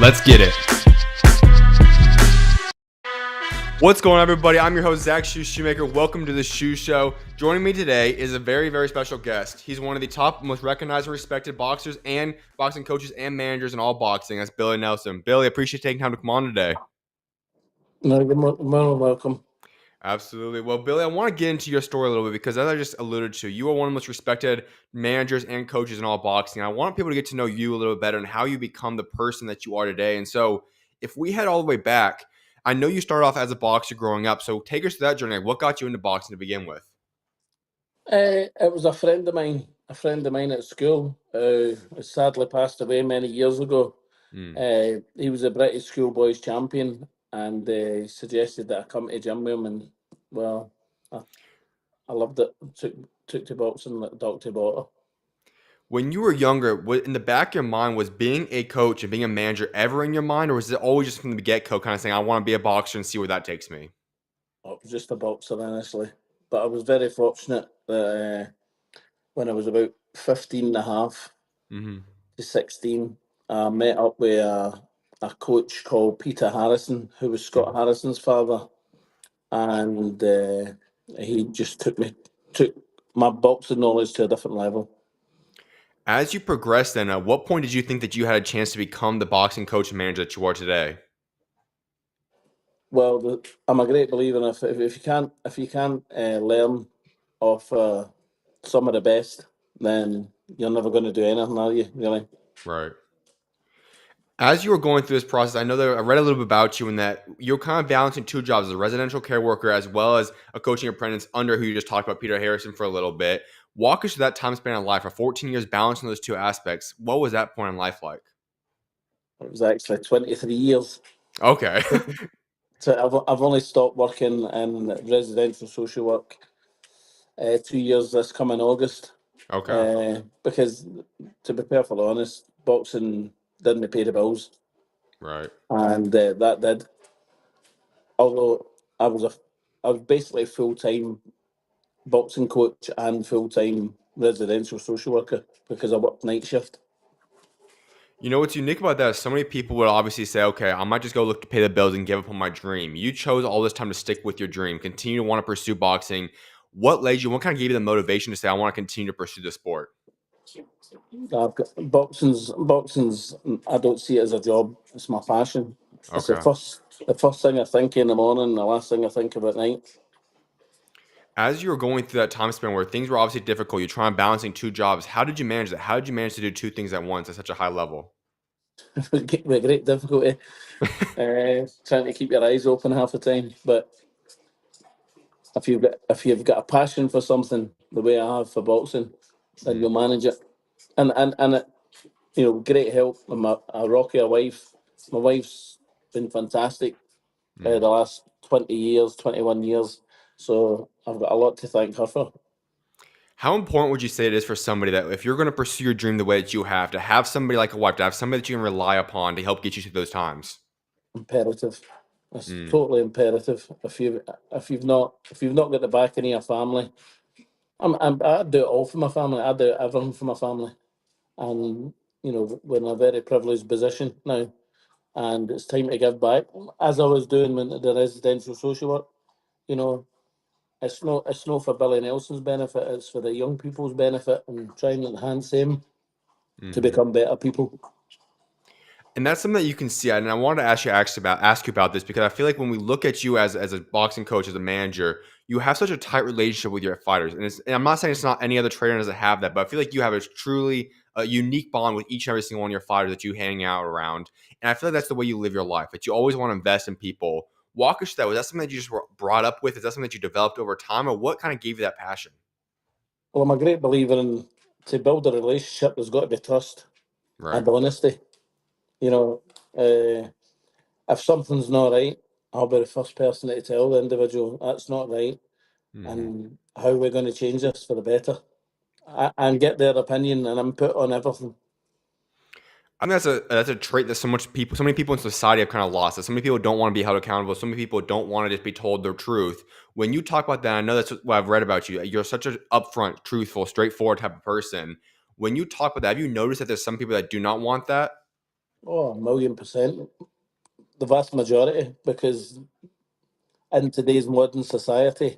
Let's get it. What's going on, everybody? I'm your host, SchuZ Shoemaker. Welcome to the SchuZ Show. Joining me today is a very, very special guest. He's one of the top, most recognized and respected boxers and boxing coaches and managers in all boxing. That's Billy Nelson. Billy, I appreciate taking time to come on today. No, you're more than welcome. Absolutely. Well, Billy, I want to get into your story a little bit because, as I just alluded to, you are one of the most respected managers and coaches in all boxing. I want people to get to know you a little bit better and how you become the person that you are today. And so, if we head all the way back, I know you started off as a boxer growing up. So, take us to that journey. What got you into boxing to begin with? It was a friend of mine at school, who sadly passed away many years ago. He was a British schoolboys champion, and he suggested that I come to gym with him, and well, I loved it. Took to boxing like Dr. Botter. When you were younger, in the back of your mind, was being a coach and being a manager ever in your mind, or was it always just from the get-go kind of saying, I want to be a boxer and see where that takes me? I was just a boxer, honestly. But I was very fortunate that when I was about 15 and a half to 16, I met up with a coach called Peter Harrison, who was Scott Harrison's father. And he just took my boxing knowledge to a different level. As you progressed then, at what point did you think that you had a chance to become the boxing coach and manager that you are today? Well, I'm a great believer in if you can't learn off some of the best, then you're never going to do anything, are you? Really? Right. As you were going through this process, I know that I read a little bit about you in that you're kind of balancing two jobs as a residential care worker as well as a coaching apprentice under who you just talked about, Peter Harrison, for a little bit. Walk us through that time span in life for 14 years balancing those two aspects. What was that point in life like? It was actually 23 years. Okay. So I've only stopped working in residential social work 2 years this coming August. Okay. Because to be perfectly honest, boxing didn't pay the bills, Right. and that did. Although I was basically full time boxing coach and full time residential social worker because I worked night shift. You know what's unique about that is so many people would obviously say, okay, I might just go look to pay the bills and give up on my dream. You chose all this time to stick with your dream, continue to want to pursue boxing. What led you, what kind of gave you the motivation to say, I want to continue to pursue the sport? I've got boxing's. I don't see it as a job. It's my passion. It's Okay. the first thing I think in the morning, the last thing I think of at night. As you were going through that time span where things were obviously difficult, you're trying balancing two jobs. How did you manage that? How did you manage to do two things at once at such a high level? With great difficulty, trying to keep your eyes open half the time. But if you've got a passion for something, the way I have for boxing, then you'll manage it. And it, great help with a rockier wife. My wife's been fantastic the last 20 years, 21 years. So I've got a lot to thank her for. How important would you say it is for somebody that if you're going to pursue your dream the way that you have, to have somebody like a wife, to have somebody that you can rely upon to help get you through those times? Imperative. It's totally imperative. If you've not got the backing of your family, I do it all for my family. I do everything for my family, and we're in a very privileged position now, and it's time to give back. As I was doing when the residential social work, you know, it's not for Billy Nelson's benefit. It's for the young people's benefit, and trying to enhance them to become better people. And that's something that you can see. And I wanted to ask you about this because I feel like when we look at you as a boxing coach, as a manager, you have such a tight relationship with your fighters. And I'm not saying it's not any other trainer doesn't have that, but I feel like you have a truly unique bond with each and every single one of your fighters that you hang out around. And I feel like that's the way you live your life. That you always want to invest in people. Walk us through that. Was that something that you just were brought up with? Is that something that you developed over time, or what kind of gave you that passion? Well, I'm a great believer in to build a relationship. There's got to be trust Right. and honesty. You know, if something's not right, I'll be the first person to tell the individual that's not right, and how we're going to change this for the better, and get their opinion and input on everything. I mean, that's a trait that so many people in society have kind of lost. That so many people don't want to be held accountable. So many people don't want to just be told their truth. When you talk about that, I know that's what I've read about you. You're such an upfront, truthful, straightforward type of person. When you talk about that, have you noticed that there's some people that do not want that? Oh, 1,000,000%. The vast majority, because in today's modern society,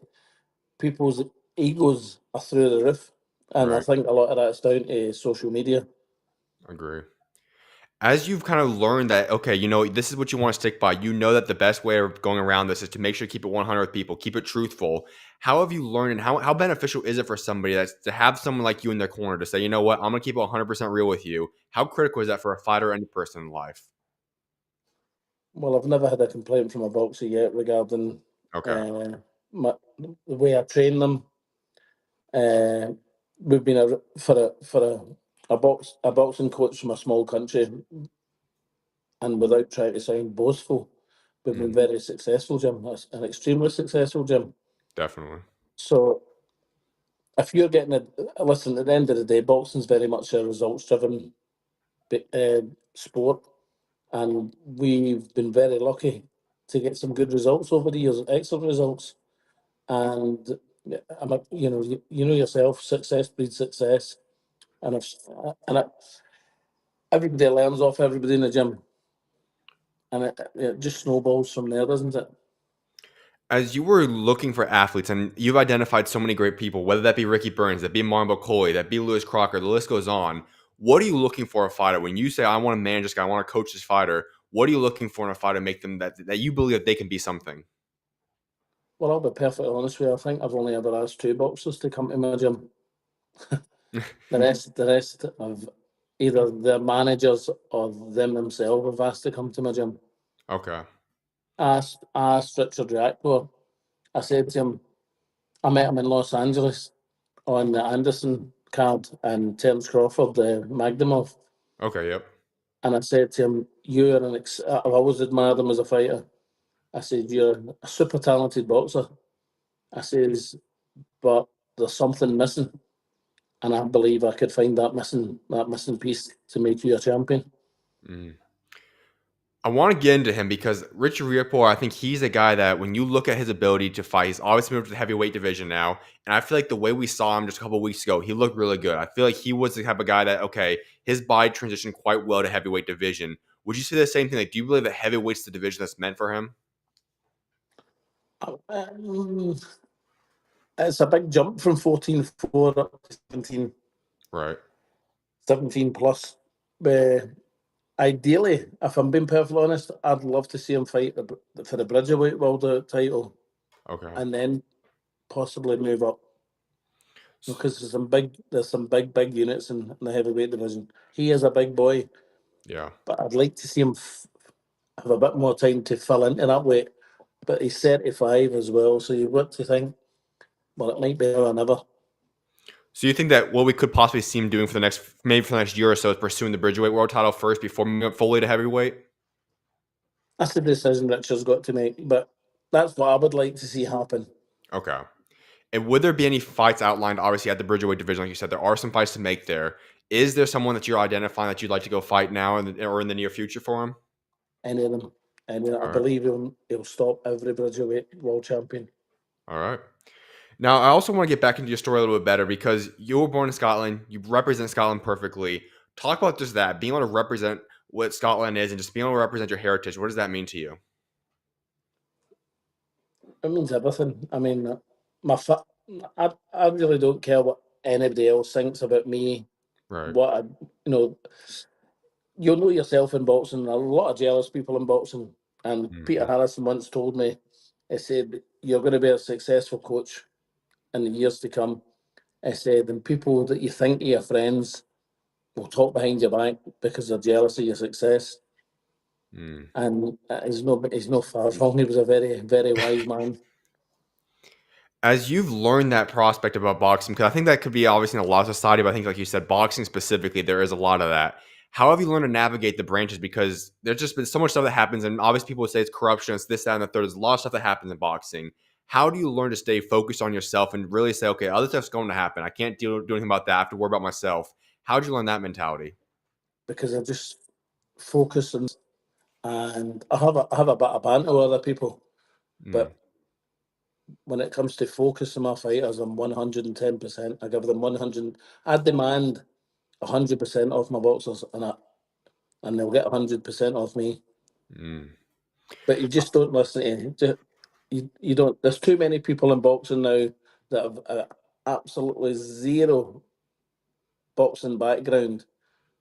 people's egos are through the roof. And I Right. think a lot of that's down to social media. Agree. As you've kind of learned that, okay, this is what you want to stick by, that the best way of going around this is to make sure to keep it 100 with people, keep it truthful. How have you learned, and how beneficial is it for somebody that's to have someone like you in their corner to say, you know what, I'm going to keep it 100% real with you? How critical is that for a fighter or any person in life? Well, I've never had a complaint from a boxer yet regarding Okay. uh, the way I train them. Uh, we've been a boxing coach from a small country, and without trying to sound boastful, we've been Mm, very successful, Jim. That's an extremely successful, Jim. definitely. So if you're getting listen, at the end of the day, boxing's very much a results driven sport, and we've been very lucky to get some good results over the years, excellent results. And you know yourself, success breeds success, and if and it, everybody learns off everybody in the gym, and it just snowballs from there, doesn't it? As you were looking for athletes, and you've identified so many great people, whether that be Ricky Burns, that be Marlon Coley, that be Lewis Crocker, the list goes on. What are you looking for a fighter? When you say, I want to manage this guy, I want to coach this fighter, what are you looking for in a fighter to make them that you believe that they can be something? Well, I'll be perfectly honest with you. I think I've only ever asked two boxers to come to my gym. The rest of either their managers or them themselves have asked to come to my gym. Okay. I asked Richard Reactor. I said to him, I met him in Los Angeles on the Anderson card and Terence Crawford, the Magdamov. Okay. Yep. And I said to him, I've always admired him as a fighter. I said, you're a super talented boxer. I says, but there's something missing. And I believe I could find that missing piece to make you a champion. Mm. I want to get into him because Richard Riapor, I think he's a guy that when you look at his ability to fight, he's obviously moved to the heavyweight division now. And I feel like the way we saw him just a couple of weeks ago, he looked really good. I feel like he was the type of guy that, okay, his body transitioned quite well to heavyweight division. Would you say the same thing? Like, do you believe that heavyweight's the division that's meant for him? Um, it's a big jump from 14-4 up to 17, Right. 17 plus. Uh, Ideally, if I'm being perfectly honest, I'd love to see him fight for the Bridgerweight World title Okay. and then possibly move up S- because there's some big units in the heavyweight division. He is a big boy, Yeah. but I'd like to see him have a bit more time to fill into that weight. But he's 35 as well, so you've got to think, well, it might be now or never. So you think that what we could possibly see him doing for the next year or so is pursuing the Bridgerweight world title first before moving up fully to heavyweight? That's the decision Richard's got to make, but that's what I would like to see happen. Okay. And would there be any fights outlined, obviously, at the Bridgerweight division? Like you said, there are some fights to make there. Is there someone that you're identifying that you'd like to go fight now or in the near future for him? Any of them. And I All right. believe he'll stop every Bridgerweight world champion. All right. Now, I also want to get back into your story a little bit better because you were born in Scotland. You represent Scotland perfectly. Talk about just that, being able to represent what Scotland is and just being able to represent your heritage. What does that mean to you? It means everything. I mean, my fa- I really don't care what anybody else thinks about me. Right. What I, you know, you'll know yourself in boxing. A lot of jealous people in boxing. And Peter Hmm. Harrison once told me, he said, "You're going to be a successful coach in the years to come." I said, "And people that you think are your friends will talk behind your back because they're jealous of your success." Mm. And he's no far wrong. He was a very, very wise man. As you've learned that prospect about boxing, because I think that could be obviously in a lot of society, but I think, like you said, boxing specifically, there is a lot of that. How have you learned to navigate the branches? Because there's just been so much stuff that happens, and obviously people would say it's corruption, it's this, that, and the third. There's a lot of stuff that happens in boxing. How do you learn to stay focused on yourself and really say, okay, other stuff's going to happen. I can't do anything about that. I have to worry about myself. How did you learn that mentality? Because I just focus and I have a bit of banter with other people, Mm, but when it comes to focusing my fighters, I'm 110%. I give them 100. I demand 100% of my boxers, and and they'll get 100% off me. Mm. But you just don't listen to you don't. There's too many people in boxing now that have absolutely zero boxing background,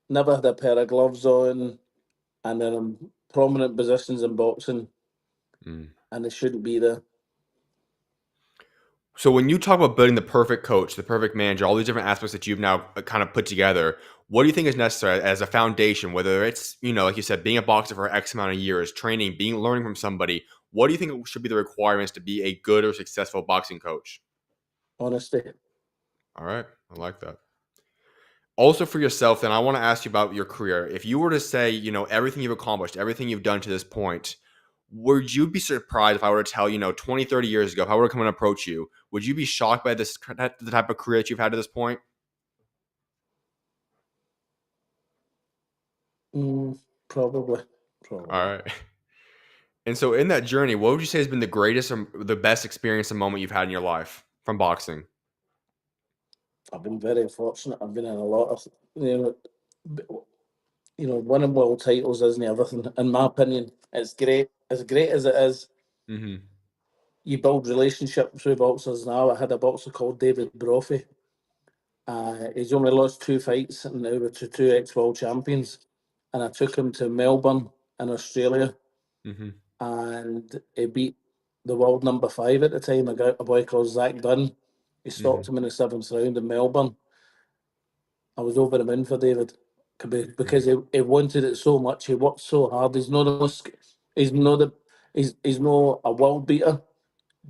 never had a pair of gloves on, and they're in prominent positions in boxing, Mm. and they shouldn't be there. So when you talk about building the perfect coach, the perfect manager, all these different aspects that you've now kind of put together, what do you think is necessary as a foundation? Whether it's, like you said, being a boxer for X amount of years, training, learning from somebody, what do you think should be the requirements to be a good or successful boxing coach? Honesty. All right, I like that. Also for yourself, then I want to ask you about your career. If you were to say, everything you've accomplished, everything you've done to this point, would you be surprised if I were to tell, 20, 30 years ago, if I were to come and approach you, would you be shocked by the type of career that you've had to this point? Mm, probably, All probably. right. And so in that journey, what would you say has been the greatest or the best experience and moment you've had in your life from boxing? I've been very fortunate. I've been in a lot of, b- winning world titles isn't everything. In my opinion, it's great. As great as it is, Mm-hmm. you build relationships with boxers. Now I had a boxer called David Brophy. He's only lost 2 fights, and now we're two ex-world champions. And I took him to Melbourne in Australia, Mm-hmm. and he beat the world number 5 at the time, a boy called Zach Dunn. He Mm-hmm. stopped him in the 7th round in Melbourne. I was over the moon for David because he wanted it so much. He worked so hard. He's not the he's no a world beater,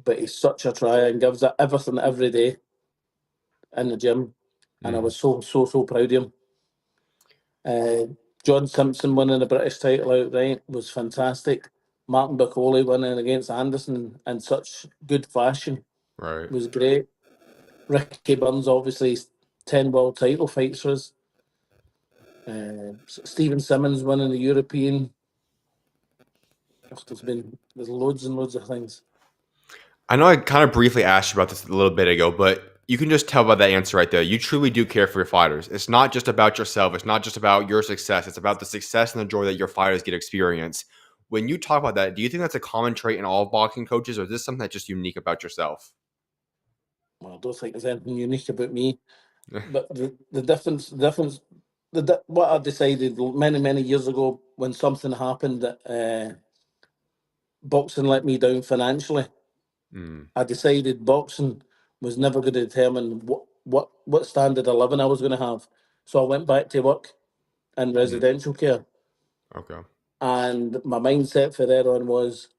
but he's such a tryer and gives it everything every day in the gym. And I Mm-hmm. was so proud of him. Uh, John Simpson winning the British title outright was fantastic. Martin Bacoli winning against Anderson in such good fashion Right. was great. Ricky Burns, obviously, 10 world title fights for us. Stephen Simmons winning the European. There's loads and loads of things. I know I kind of briefly asked you about this a little bit ago, but you can just tell by that answer right there. You truly do care for your fighters. It's not just about yourself. It's not just about your success. It's about the success and the joy that your fighters get to experience. When you talk about that, do you think that's a common trait in all boxing coaches, or is this something that's just unique about yourself? Well, I don't think there's anything unique about me, but what I decided many years ago when something happened that boxing let me down financially. Mm, I decided boxing was never going to determine what standard of living I was going to have. So I went back to work in mm, residential care, okay. and my mindset for there on was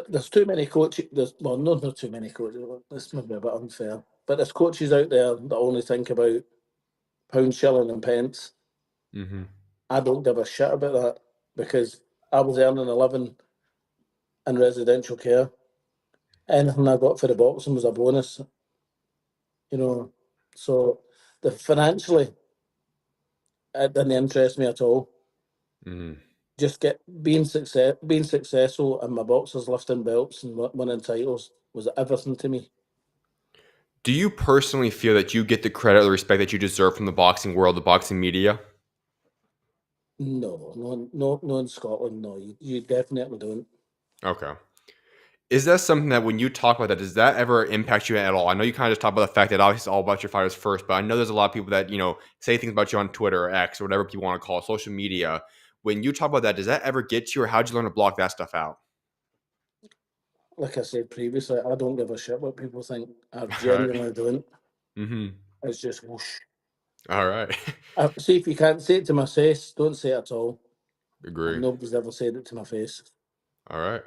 there's too many coaches. Not too many coaches. This may be a bit unfair, but there's coaches out there that only think about pound, shilling, and pence. Mm-hmm. I don't give a shit about that because I was earning a living in residential care. Anything I got for the boxing was a bonus, you know. So the financially, it didn't interest me at all. Mm-hmm. Just being successful, and my boxers lifting belts and winning titles was everything to me. Do you personally feel that you get the credit or the respect that you deserve from the boxing world, the boxing media? No, in Scotland, no, you definitely don't. Okay. Is that something that when you talk about that, does that ever impact you at all? I know you kind of just talk about the fact that obviously it's all about your fighters first, but I know there's a lot of people that, say things about you on Twitter or X or whatever people want to call it, social media. When you talk about that, does that ever get to you or how'd you learn to block that stuff out? Like I said previously, I don't give a shit what people think. I All right. genuinely don't. Mm-hmm. It's just whoosh. All right. See, if you can't say it to my face, don't say it at all. And Agree. nobody's ever said it to my face. All right.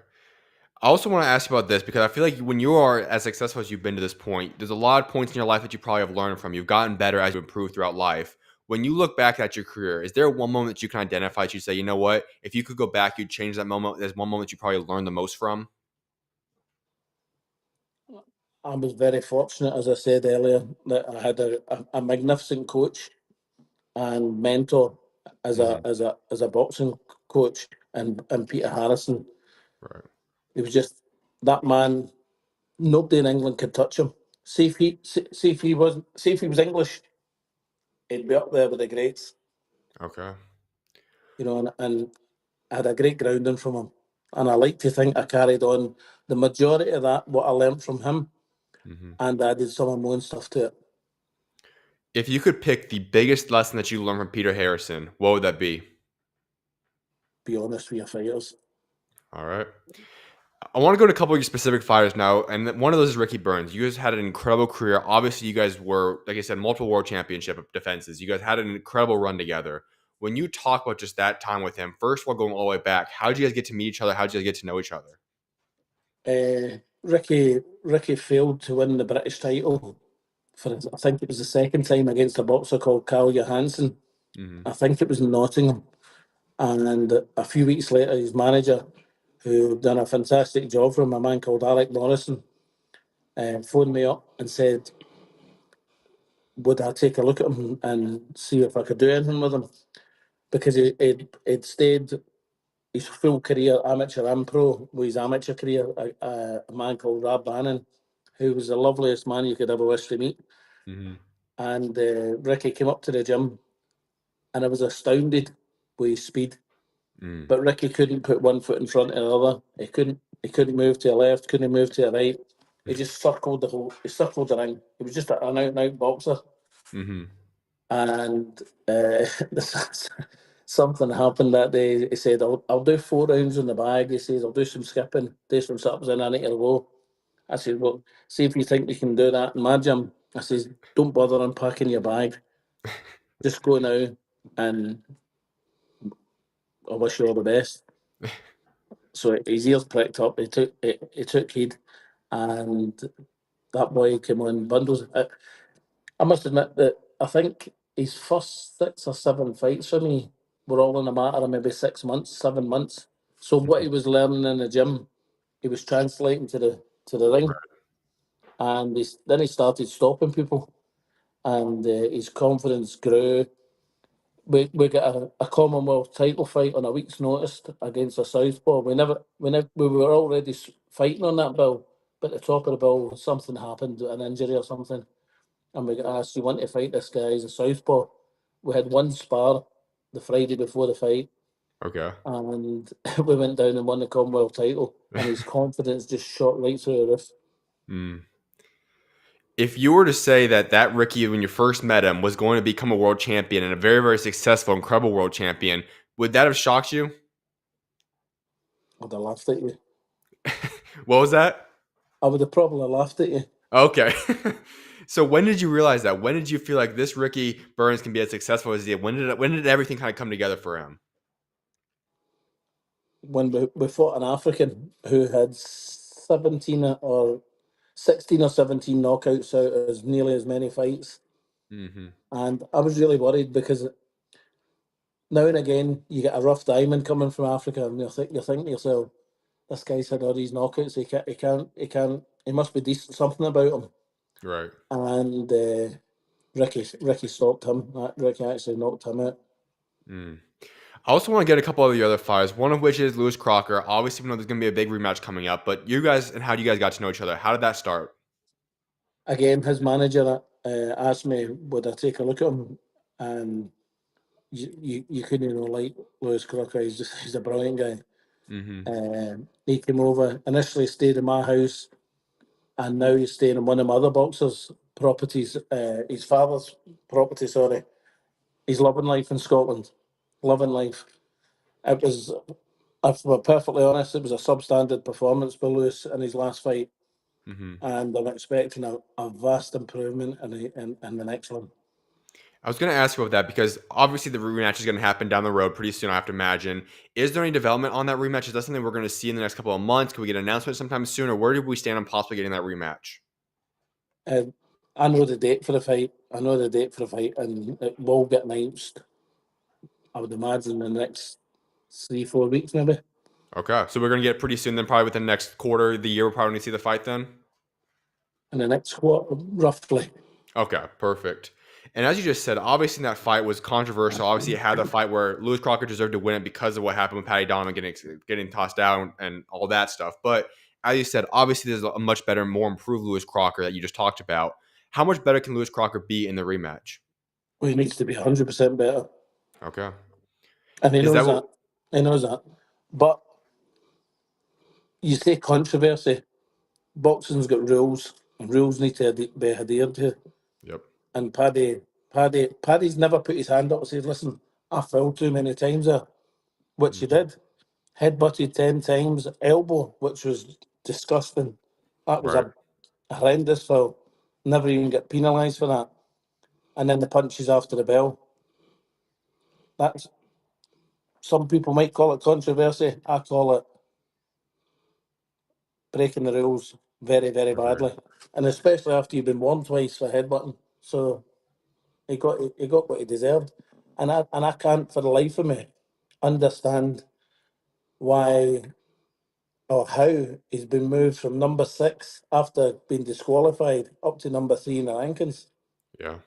I also want to ask you about this because I feel like when you are as successful as you've been to this point, there's a lot of points in your life that you probably have learned from. You've gotten better as you improve throughout life. When you look back at your career, is there one moment that you can identify that you say, you know what, if you could go back, you'd change that moment? There's one moment you probably learned the most from? I was very fortunate, as I said earlier, that I had a magnificent coach and mentor Hmm. as a boxing coach, and Peter Harrison. Right. He was just that man. Nobody in England could touch him. See if he was English, he'd be up there with the greats. Okay. and I had a great grounding from him. And I like to think I carried on the majority of that, what I learnt from him, Mhm. and added some of my own stuff to it. If you could pick the biggest lesson that you learned from Peter Harrison, what would that be? Be honest with your fighters. All right. I want to go to a couple of your specific fighters now, and one of those is Ricky Burns. You guys had an incredible career. Obviously, you guys were, like I said, multiple world championship defenses. You guys had an incredible run together. When you talk about just that time with him, first of all, going all the way back, how did you guys get to meet each other? How did you guys get to know each other? Ricky failed to win the British title for I think it was the second time against a boxer called Carl Johansson. Hmm. I think it was in Nottingham. And a few weeks later, his manager, who done a fantastic job for him, a man called Alec Morrison, phoned me up and said, would I take a look at him and see if I could do anything with him? Because he'd stayed his full career, amateur and pro, with his amateur career, a man called Rob Bannon, who was the loveliest man you could ever wish to meet. Hmm. And Ricky came up to the gym, and I was astounded with his speed. Mm. But Ricky couldn't put one foot in front of the other. He couldn't move to the left, couldn't move to the right. He just circled he circled the ring. He was just an out and out boxer. Hmm. And something happened that day. He said, I'll do 4 rounds in the bag. He says, I'll do some skipping, do some sit-ups, and I need to go. I said, well, see if you think you can do that in my gym. I says, don't bother unpacking your bag. Just go now, and I wish you all the best. So his ears pricked up. He took heed, and that boy came on bundles. I must admit that I think his first 6 or 7 fights for me were all in a matter of maybe 6 months, 7 months. So what he was learning in the gym, he was translating to the ring, and then he started stopping people, and his confidence grew. We got a Commonwealth title fight on a week's notice against a southpaw. We were already fighting on that bill, but at the top of the bill, something happened, an injury or something, and we got asked, "You want to fight this guy? He's a southpaw." We had one spar the Friday before the fight, Okay. and we went down and won the Commonwealth title, and his confidence just shot right through the roof. Mm. If you were to say that Ricky, when you first met him, was going to become a world champion and a very, very successful, incredible world champion, would that have shocked you? I'd have laughed at you. What was that? I would have probably laughed at you. Okay. So when did you realize that? When did you feel like this Ricky Burns can be as successful as he did? When did everything kind of come together for him? When we fought an African who had 16 or 17 knockouts out of as nearly as many fights. Hmm. And I was really worried because now and again you get a rough diamond coming from Africa, and you're thinking to yourself, this guy's had all these knockouts. He must be decent, something about him. Right. And Ricky stopped him. Ricky actually knocked him out. Mm. I also want to get a couple of the other fighters, one of which is Lewis Crocker. Obviously, we know there's going to be a big rematch coming up, but you guys and how you guys got to know each other? How did that start? Again, his manager asked me would I take a look at him, and you couldn't like Lewis Crocker. He's a brilliant guy. Hmm. He came over, initially stayed in my house, and now he's staying in one of my other boxers' properties, his father's property, sorry. He's loving life in Scotland. Loving life. It was, if we're perfectly honest, it was a substandard performance by Lewis in his last fight, Hmm. and I'm expecting a vast improvement in the next one. I was going to ask you about that because obviously the rematch is going to happen down the road pretty soon, I have to imagine. Is there any development on that rematch? Is that something we're going to see in the next couple of months? Can we get an announcement sometime soon? Or where do we stand on possibly getting that rematch? Uh, I know the date for the fight. I know the date for the fight, and it will get announced, I would imagine, in the next 3, 4 weeks, maybe. Okay. So we're going to get it pretty soon then, probably within the next quarter of the year, we're probably going to see the fight then? In the next quarter, roughly. Okay, perfect. And as you just said, obviously that fight was controversial. Obviously, it had the fight where Lewis Crocker deserved to win it because of what happened with Patty Donovan getting tossed out and all that stuff. But as you said, obviously there's a much better, more improved Lewis Crocker that you just talked about. How much better can Lewis Crocker be in the rematch? Well, he needs to be 100% better. Okay. And he Is knows that what? that. He knows that. But you say controversy. Boxing's got rules, and rules need to be adhered to. Yep. And Paddy's never put his hand up and said, "Listen, I fell too many times there," which he Hmm. did. Headbutted 10 times, elbow, which was disgusting. That was Right. a horrendous foul. Never even get penalised for that. And then the punches after the bell. That's some people might call it controversy. I call it breaking the rules very, very Agreed. badly. And especially after you've been warned twice for headbutting. So he got what he deserved. And I can't for the life of me understand why or how he's been moved from number 6 after being disqualified up to number 3 in the rankings. Yeah.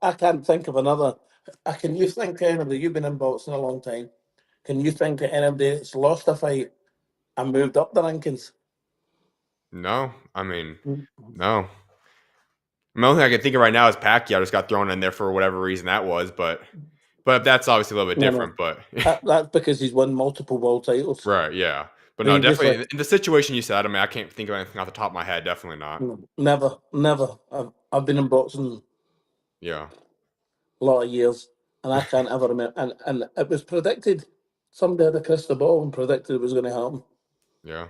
I can't think of another. Can you think of anybody? You've been in boxing a long time. Can you think of anybody that's lost a fight and moved up the rankings? No, I mean, no. The only thing I can think of right now is Pacquiao just got thrown in there for whatever reason that was, but that's obviously a little bit No, no. different. But That's because he's won multiple world titles right, yeah. But no, definitely previously. in the situation you said, I mean, I can't think of anything off the top of my head. Definitely not. No, never, never. I've been in boxing Yeah. a lot of years, and I can't ever remember. And it was predicted. Somebody had a crystal ball and predicted it was going to happen. Yeah.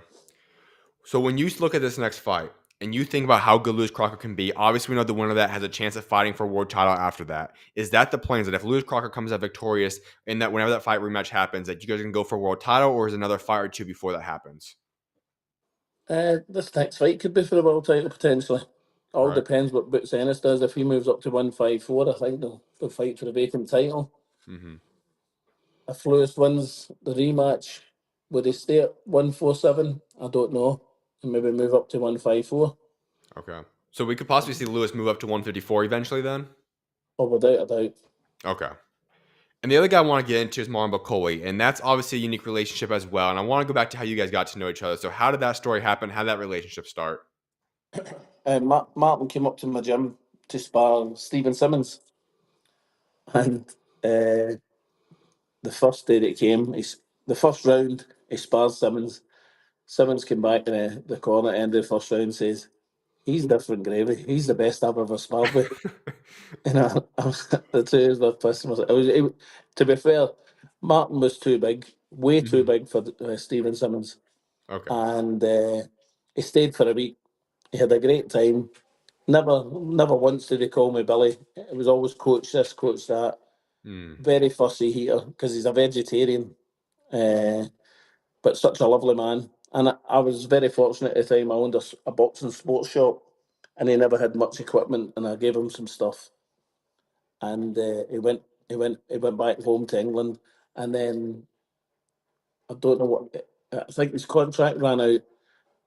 So when you look at this next fight and you think about how good Lewis Crocker can be, obviously we know the winner of that has a chance at fighting for a world title after that. Is that the plan? Is that if Lewis Crocker comes out victorious and that whenever that fight rematch happens, that you guys can go for a world title, or is another fight or two before that happens? This next fight could be for the world title potentially. All Right. depends what Boots Ennis does. If he moves up to 154, I think they'll fight for the vacant title. Mm-hmm. If Lewis wins the rematch, would he stay at 147? I don't know. And maybe move up to 154. Okay. So we could possibly see Lewis move up to 154 eventually then? Or without a doubt. Okay. And the other guy I want to get into is Marlon Bakoli, and that's obviously a unique relationship as well. And I want to go back to how you guys got to know each other. So how did that story happen? How did that relationship start? Martin came up to my gym to spar Stephen Simmons. And the first day that he came, the first round, he spars Simmons. Simmons came back in the corner end of the first round and says, "He's different gravy. He's the best I've ever sparred with." The two of us were pissing myself. To be fair, Martin was too big, way too Mhm. big for Stephen Simmons. Okay. And he stayed for a week. He had a great time. Never once did he call me Billy. It was always coach this, coach that. Mm. Very fussy heater because he's a vegetarian, uh, but such a lovely man. And I was very fortunate at the time. I owned a boxing sports shop, and he never had much equipment, and I gave him some stuff. And he went back home to England, and then I don't know what. I think his contract ran out,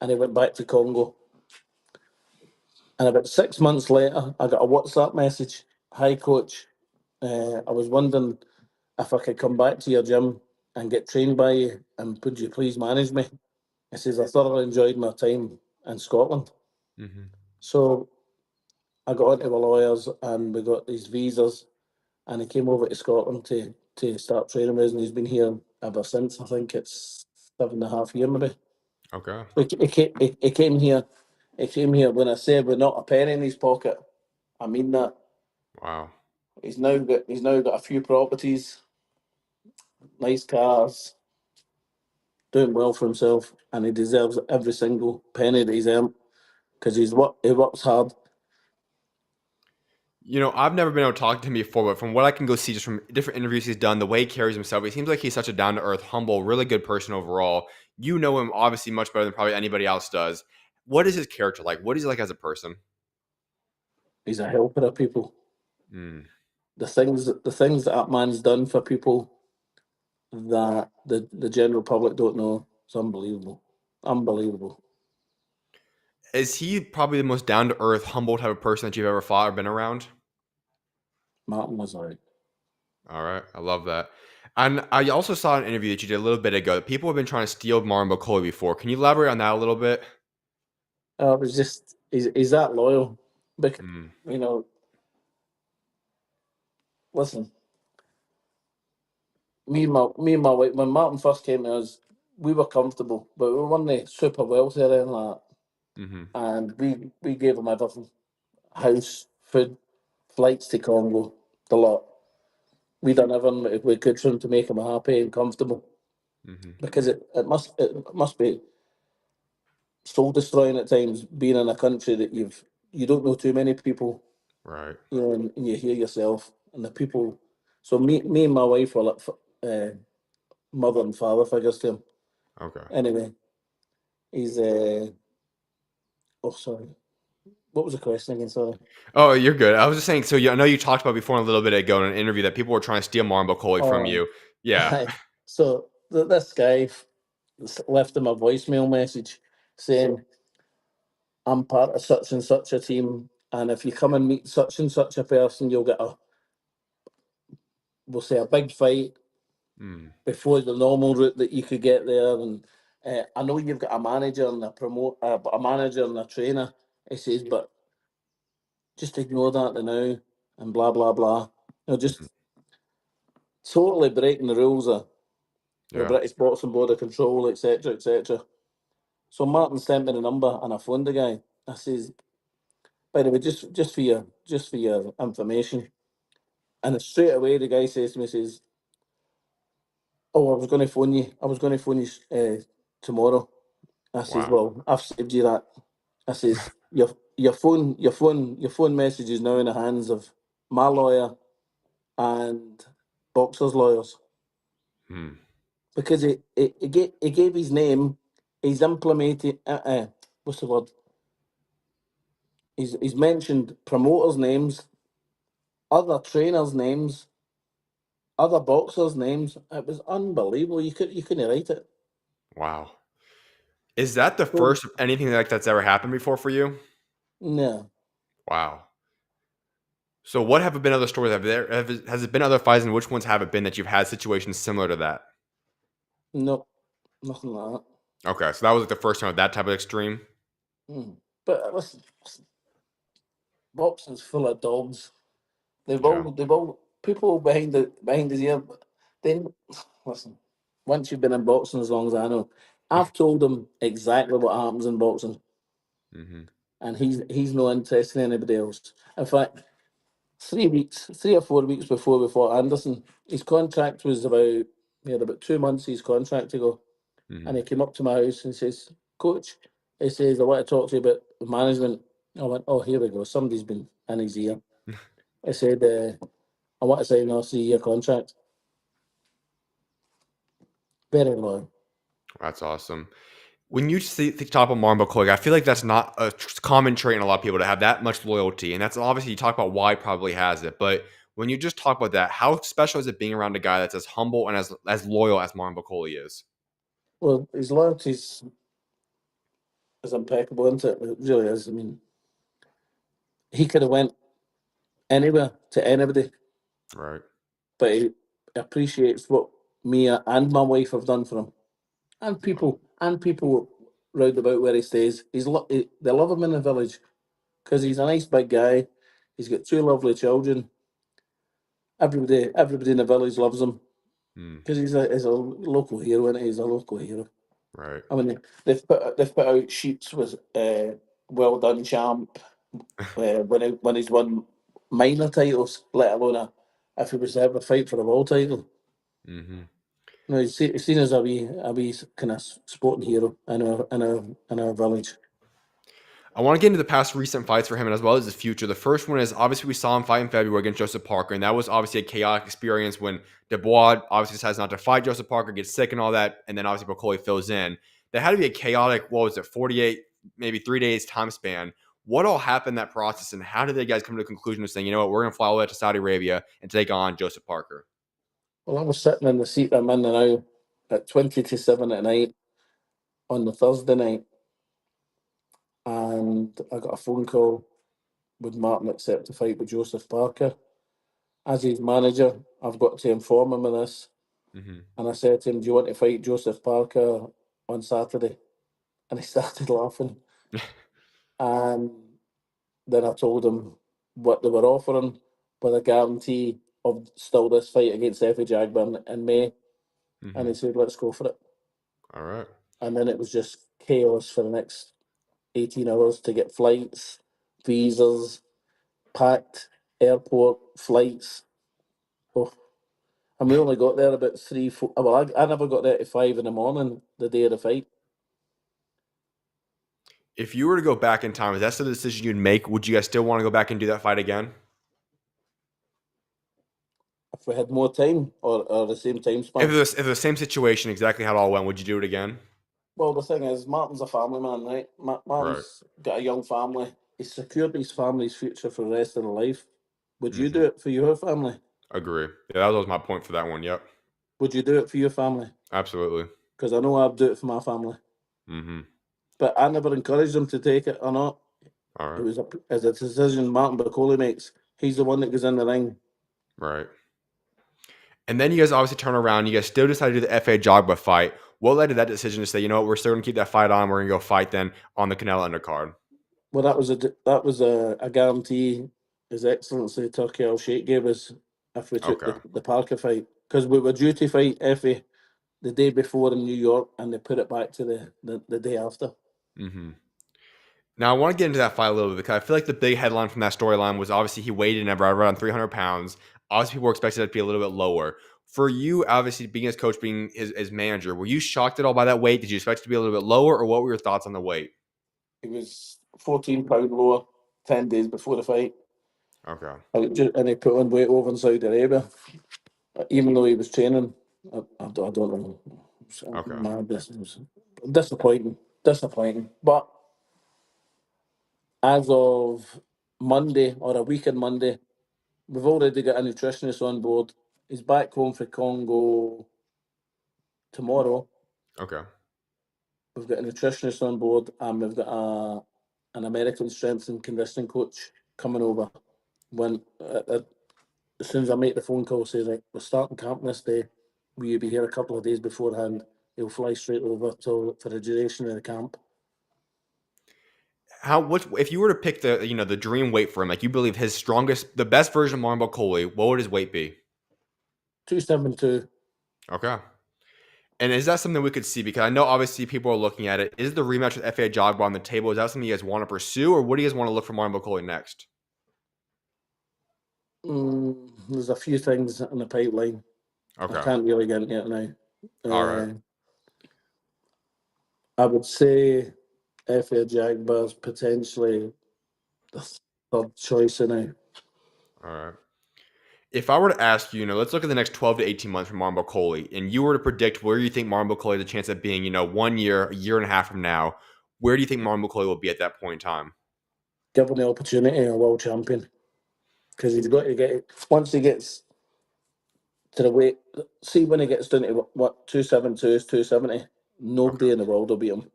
and he went back to Congo. And about 6 months later, I got a WhatsApp message. "Hi, coach. I was wondering if I could come back to your gym and get trained by you, and would you please manage me?" He says, "I thoroughly enjoyed my time in Scotland." Mhm. So I got onto the lawyers and we got these visas, and he came over to Scotland to start training with us, and he's been here ever since. I think it's 7.5 years maybe. Okay. He came here. He came here when I said we're not a penny in his pocket. I mean that. Wow. He's now got a few properties, nice cars, doing well for himself, and he deserves every single penny that he's earned because he works hard. You know, I've never been able to talk to him before, but from what I can go see just from different interviews he's done, the way he carries himself, he seems like he's such a down to earth, humble, really good person overall. You know him obviously much better than probably anybody else does. What is his character like? What is he like as a person? He's a helper of people. Mm. The things that man's done for people that the general public don't know. It's unbelievable, unbelievable. Is he probably the most down to earth, humble type of person that you've ever fought or been around? Martin was like, All right. I love that. And I also saw an interview that you did a little bit ago that people have been trying to steal Marlon Bakoli before. Can you elaborate on that a little bit? it was just he's that loyal. But Mm. you know, listen, me and my wife, when Martin first came to us, we were comfortable, but we weren't super wealthy or anything like that. Mm-hmm. And we gave him everything: house, food, flights to Congo, the lot. We done everything we could for him to make him happy and comfortable, Mm-hmm. because it must be soul destroying at times being in a country that you don't know too many people, Right. and you hear yourself and the people. So me and my wife were like mother and father figures to him. Okay. Anyway, he's oh, sorry, what was the question again? Sorry. Oh, you're good. I was just saying. So I know you talked about before a little bit ago in an interview that people were trying to steal Marlon Coley from Oh, you. Yeah. so this guy left him a voicemail message saying, "I'm part of such and such a team, and if you come and meet such and such a person, you'll get we'll say a big fight Mm. before the normal route that you could get there. And I know you've got a manager and a manager and a trainer." He says, "But just ignore that now," and blah blah blah. Mm-hmm. Just totally breaking the rules of the Yeah. British Boxing Board of Control, etc., etc. So Martin sent me the number, and I phoned the guy. I says, "By the way, just for your information." And straight away, the guy says to me, says, "Oh, I was going to phone you. I was going to phone you tomorrow." I says, Wow. "Well, I've saved you that." I says, your phone message is now in the hands of my lawyer and boxers' lawyers, Hmm. because he gave his name. He's implemented. What's the word? He's mentioned promoters' names, other trainers' names, other boxers' names. It was unbelievable. You couldn't write it. Wow. Is that the So first of anything like that's ever happened before for you? no, Wow. So what have been other stories? Has it been other fights, and which ones have it been that you've had situations similar to that? no, nothing like that. Okay, so that was like the first time of that type of extreme. Mm. But listen, boxing's full of dogs. Yeah. They've all people behind his ear. Then listen, once you've been in boxing as long as I know, I've told him exactly what happens in boxing, Mm-hmm. and he's no interest in anybody else. In fact, 3 weeks, 3 or 4 weeks before we fought Anderson, his contract was about he had about 2 months his contract to go, and Mm-hmm. he came up to my house and says, "Coach," he says, "I want to talk to you about the management." I went, "Oh, here we go. Somebody's been in his ear." I said, "I want to sign a 3-year contract." Very low. That's awesome. When you see the top of Marlon McCoy, I feel like that's not a common trait in a lot of people to have that much loyalty, and that's obviously you talk about why he probably has it. But when you just talk about that, how special is it being around a guy that's as humble and as loyal as Marlon McCoy is? Well, his loyalty is impeccable, isn't it? It really is. I mean, he could have went anywhere to anybody, Right. but he appreciates what me and my wife have done for him, and people round about where he stays. They love him in the village because he's a nice big guy. He's got 2 lovely children. Everybody in the village loves him Mm, because he's a local hero, and he's a local hero. right. I mean, they've put out sheets with "Well done, champ," when he's won minor titles, let alone if he was to have a fight for a world title. Hmm. No, he's seen as a wee kind of sporting hero in our village. I want to get into the past recent fights for him and as well as his future. The first one is obviously we saw him fight in February against Joseph Parker, and that was obviously a chaotic experience when Dubois obviously decides not to fight Joseph Parker, gets sick and all that, and then obviously McCoy fills in. That had to be a chaotic, what was it, 48, maybe 3 days time span. What all happened in that process, and how did the guys come to the conclusion of saying, you know what, we're going to fly all the way to Saudi Arabia and take on Joseph Parker? Well, I was sitting in the seat I'm in now at 20 to 7 at night on the Thursday night, and I got a phone call: "Would Martin accept a fight with Joseph Parker?" As his manager, I've got to inform him of this. Hmm. And I said to him, "Do you want to fight Joseph Parker on Saturday?" And he started laughing. And then I told him what they were offering, with a guarantee of still this fight against Effie Jagba in May. and Mm-hmm. he said, "Let's go for it." All right. And then it was just chaos for the next 18 hours to get flights, visas, packed airport flights. Oh, and we only got there about 3, 4. Well, I never got there at 5 in the morning the day of the fight. If you were to go back in time, is that still the decision you'd make? Would you guys still want to go back and do that fight again? If we had more time or the same time If span. it was the same situation, exactly how it all went, would you do it again? Well, the thing is, Martin's a family man, right? Right. Martin's got a young family. He's secured his family's future for the rest of their life. Would you Mm-hmm. do it for your family? Agree. Yeah, that was my point for that one. Yep. Would you do it for your family? Absolutely. Because I know I'd do it for my family. Mm-hmm. But I never encouraged them to take it or not. All It right. was as a decision Martin Bacoli makes. He's the one that goes in the ring. Right. And then you guys obviously turn around. You guys still decide to do the FA Jogba fight. What led to that decision to say, you know what, we're still going to keep that fight on. We're going to go fight then on the Canelo undercard? Well, that was a guarantee His Excellency Turkey Al Sheikh gave us if we took Okay. the Parker fight, because we were due to fight Effie the day before in New York, and they put it back to the day after. Mm-hmm. Now, I want to get into that fight a little bit because I feel like the big headline from that storyline was obviously he weighed in at around 300 pounds. Obviously, people were expecting it to be a little bit lower. For you, obviously, being his coach, being his manager, were you shocked at all by that weight? Did you expect it to be a little bit lower, or what were your thoughts on the weight? He was 14 pound lower 10 days before the fight, Okay. and he put on weight over in Saudi Arabia, even though he was training. I don't know. It's Okay. mad. This was disappointing. But as of Monday or a week on Monday, we've already got a nutritionist on board. He's back home for Congo tomorrow. Okay. We've got a nutritionist on board, and we've got an American strength and conditioning coach coming over. When as soon as I make the phone call, say like we're starting camp this day, will you be here a couple of days beforehand? He'll fly straight over for the duration of the camp. What if you were to pick the dream weight for him? Like you believe his strongest, the best version of Marlon Coley, what would his weight be? 272. Okay. And is that something we could see? Because I know obviously people are looking at it. Is the rematch with FA Jogba on the table? Is that something you guys want to pursue, or what do you guys want to look for Marlon Coley next? There's a few things in the pipeline. I Okay. can't really get into it now. All right. I would say FA Jaguars potentially the third choice now. All right. If I were to ask you, let's look at the next 12 to 18 months for Marlon Coley, and you were to predict where you think Marlon Coley has a chance of being, 1 year, a year and a half from now, where do you think Marlon Coley will be at that point in time? Given the opportunity, a world champion, because he's got to get it once he gets to the weight. See, when he gets down to what 272 is 270, Okay. nobody in the world will beat him.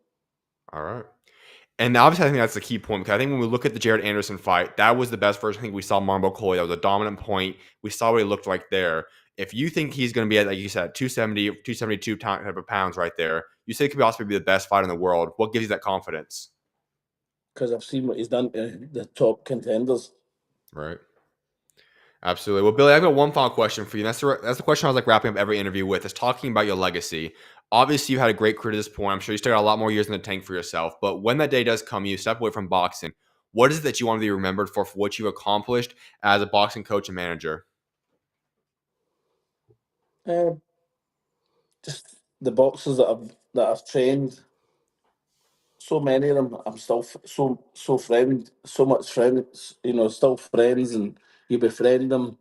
All right. And obviously, I think that's the key point because I think when we look at the Jaron Anderson fight, that was the best version. I think we saw Marlon Coley. That was a dominant point. We saw what he looked like there. If you think he's going to be at, like you said, 270, 272 type of pounds right there, you say he could possibly be the best fighter in the world. What gives you that confidence? Because I've seen what he's done to the top contenders. Right. Absolutely. Well, Billy, I've got one final question for you. That's the question I was like wrapping up every interview with, is talking about your legacy. Obviously, you've had a great career to this point. I'm sure you still got a lot more years in the tank for yourself. But when that day does come, you step away from boxing. What is it that you want to be remembered for what you've accomplished as a boxing coach and manager? Uh, just the boxers that I've trained. So many of them, I'm still so much friends. Still friends, and you befriend them.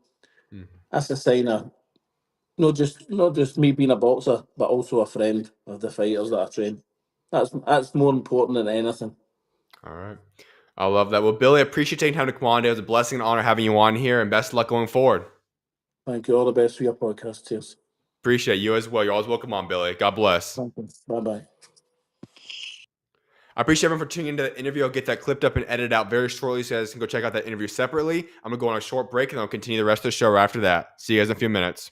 Mhm. That's a sign of not just me being a boxer, but also a friend of the fighters that I train. That's more important than anything. All right. I love that. Well, Billy, I appreciate taking time to come on today. It was a blessing and honor having you on here, and best of luck going forward. Thank you. All the best for your podcast. Cheers. Appreciate you as well. You're always welcome on, Billy. God bless. Thank you. Bye bye. I appreciate everyone for tuning into the interview. I'll get that clipped up and edited out very shortly so you guys can go check out that interview separately. I'm going to go on a short break and I'll continue the rest of the show after that. See you guys in a few minutes.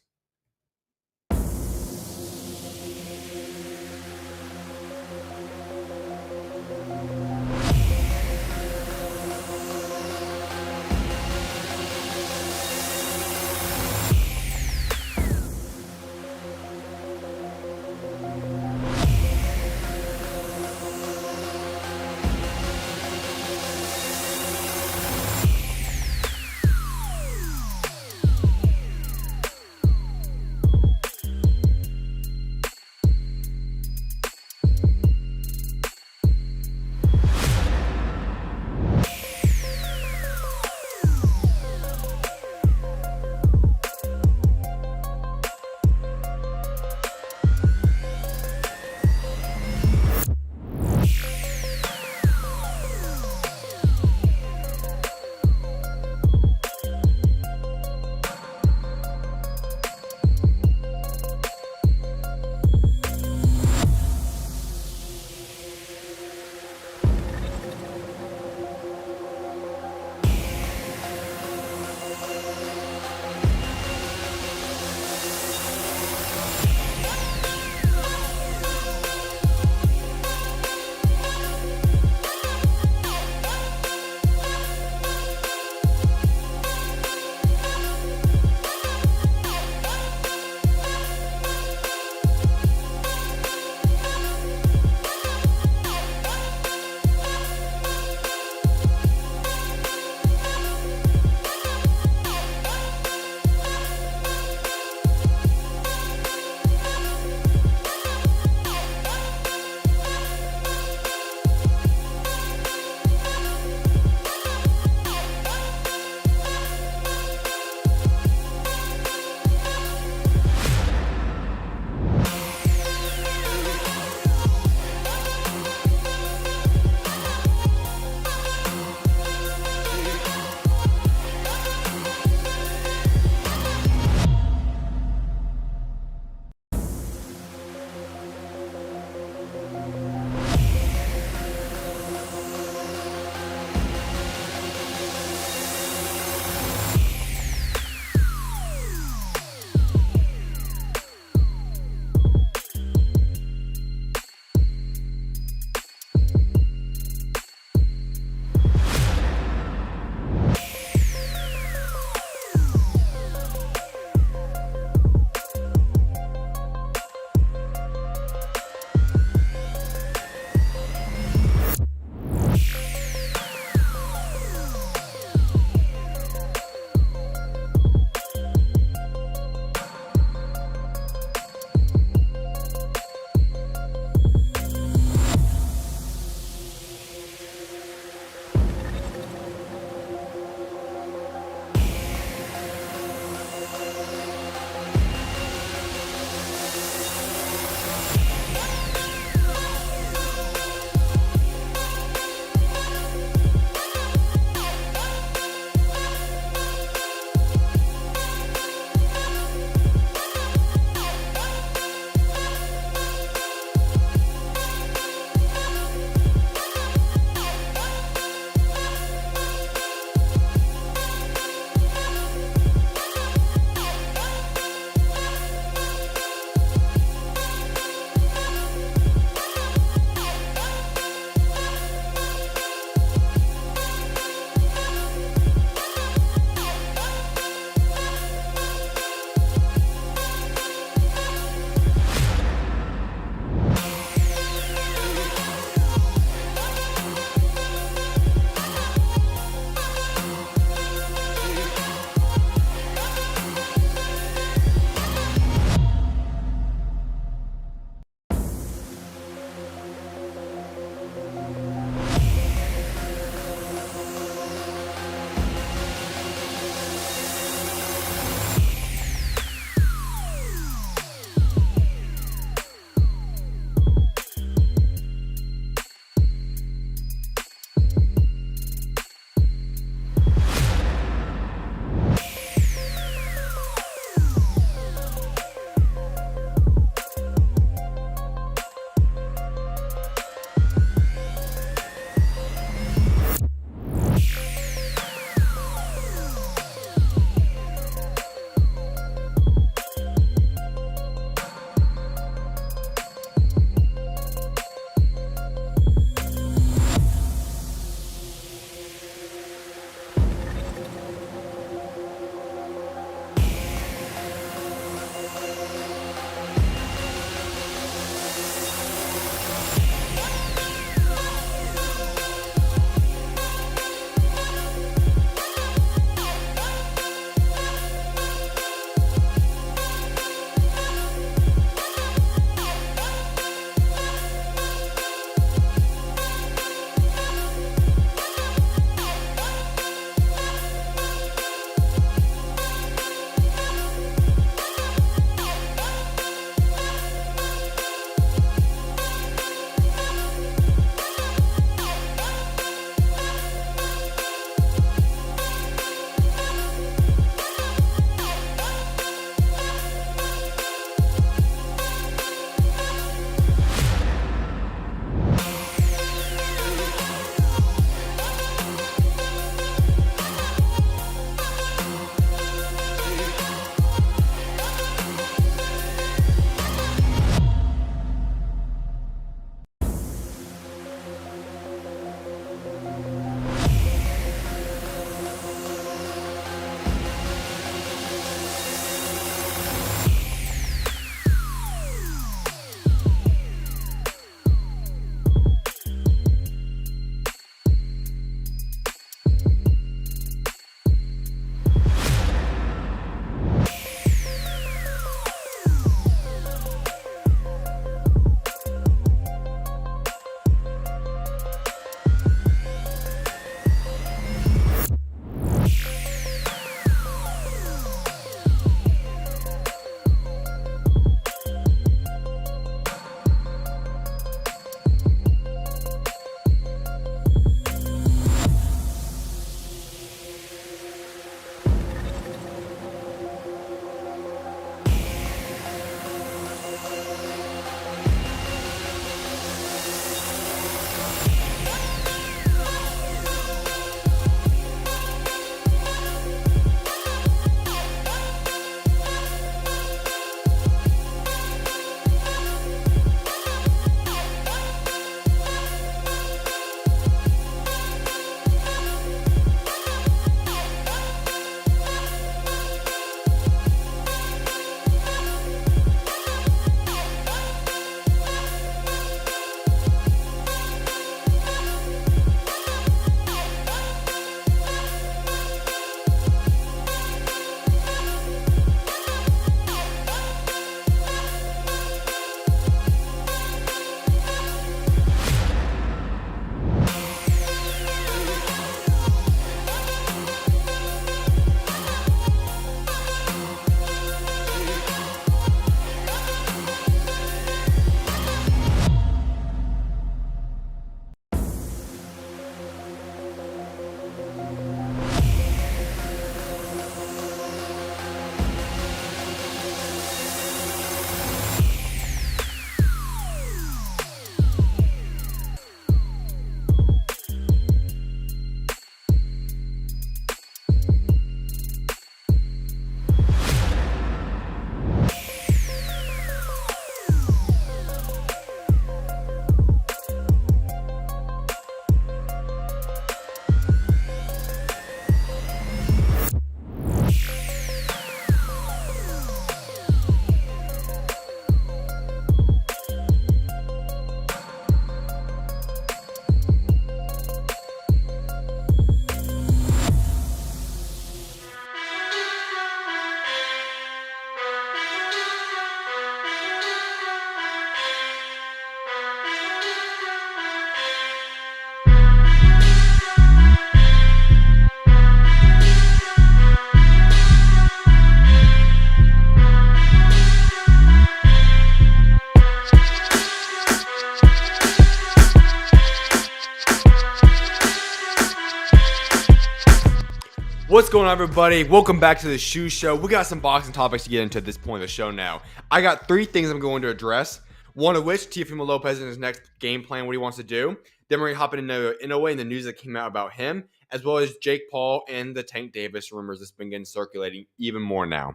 What's going on, everybody? Welcome back to the SchuZ Show. We got some boxing topics to get into at this point of the show now. I got 3 things I'm going to address, one of which, Teofimo Lopez and his next game plan, what he wants to do. Then we're going to hop into Inoue and the news that came out about him, as well as Jake Paul and the Tank Davis rumors that's been getting circulating even more now.